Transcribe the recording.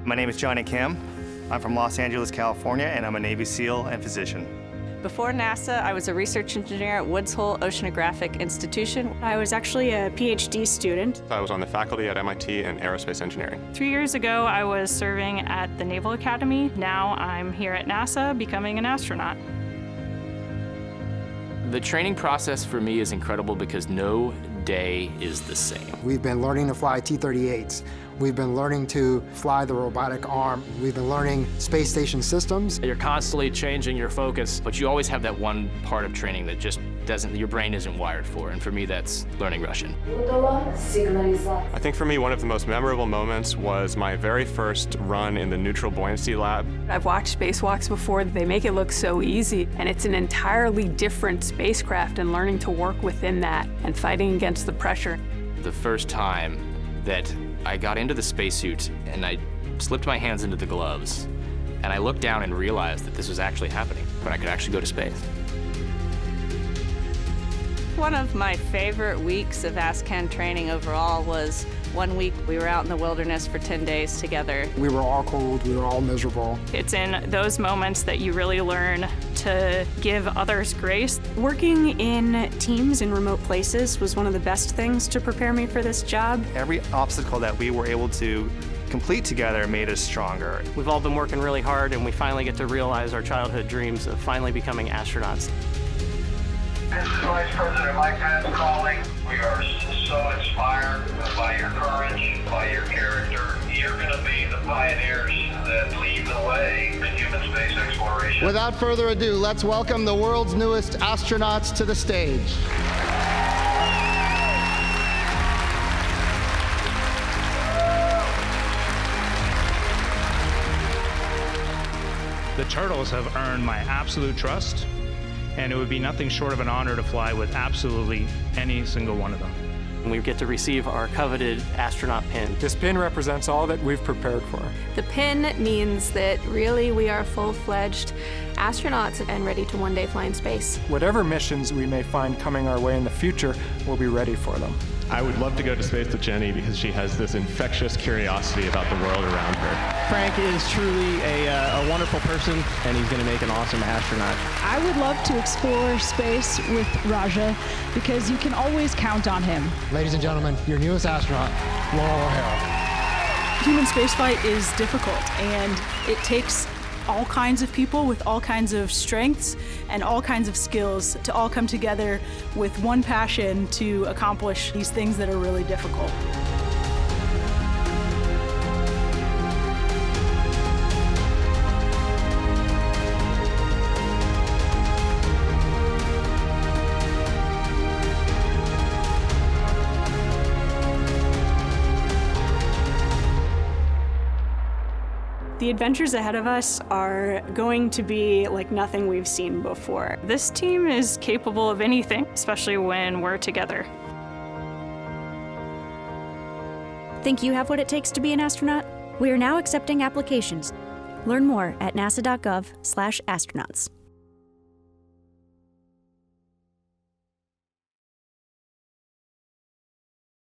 My name is Johnny Kim. I'm from Los Angeles, California, and I'm a Navy SEAL and physician. Before NASA, I was a research engineer at Woods Hole Oceanographic Institution. I was actually a PhD student. I was on the faculty at MIT in aerospace engineering. 3 years ago, I was serving at the Naval Academy. Now I'm here at NASA becoming an astronaut. The training process for me is incredible because no day is the same. We've been learning to fly T-38s. We've been learning to fly the robotic arm. We've been learning space station systems. You're constantly changing your focus, but you always have that one part of training that just your brain isn't wired for, and for me that's learning Russian. I think for me one of the most memorable moments was my very first run in the neutral buoyancy lab. I've watched spacewalks before. They make it look so easy, and it's an entirely different spacecraft, and learning to work within that and fighting against the pressure. The first time that I got into the spacesuit and I slipped my hands into the gloves, and I looked down and realized that this was actually happening, but I could actually go to space. One of my favorite weeks of ASCAN training overall was one week we were out in the wilderness for 10 days together. We were all cold, we were all miserable. It's in those moments that you really learn to give others grace. Working in teams in remote places was one of the best things to prepare me for this job. Every obstacle that we were able to complete together made us stronger. We've all been working really hard, and we finally get to realize our childhood dreams of finally becoming astronauts. This is Vice President Mike Pence calling. We are so inspired by your courage, by your character. You're going to be the pioneers that lead the way in human space exploration. Without further ado, let's welcome the world's newest astronauts to the stage. The turtles have earned my absolute trust, and it would be nothing short of an honor to fly with absolutely any single one of them. And we get to receive our coveted astronaut pin. This pin represents all that we've prepared for. The pin means that really we are full-fledged astronauts and ready to one day fly in space. Whatever missions we may find coming our way in the future, we'll be ready for them. I would love to go to space with Jenny because she has this infectious curiosity about the world around her. Frank is truly a wonderful person, and he's going to make an awesome astronaut. I would love to explore space with Raja because you can always count on him. Ladies and gentlemen, your newest astronaut, Laurel O'Hara. Human spaceflight is difficult, and it takes all kinds of people with all kinds of strengths and all kinds of skills to all come together with one passion to accomplish these things that are really difficult. The adventures ahead of us are going to be like nothing we've seen before. This team is capable of anything, especially when we're together. Think you have what it takes to be an astronaut? We are now accepting applications. Learn more at nasa.gov/astronauts.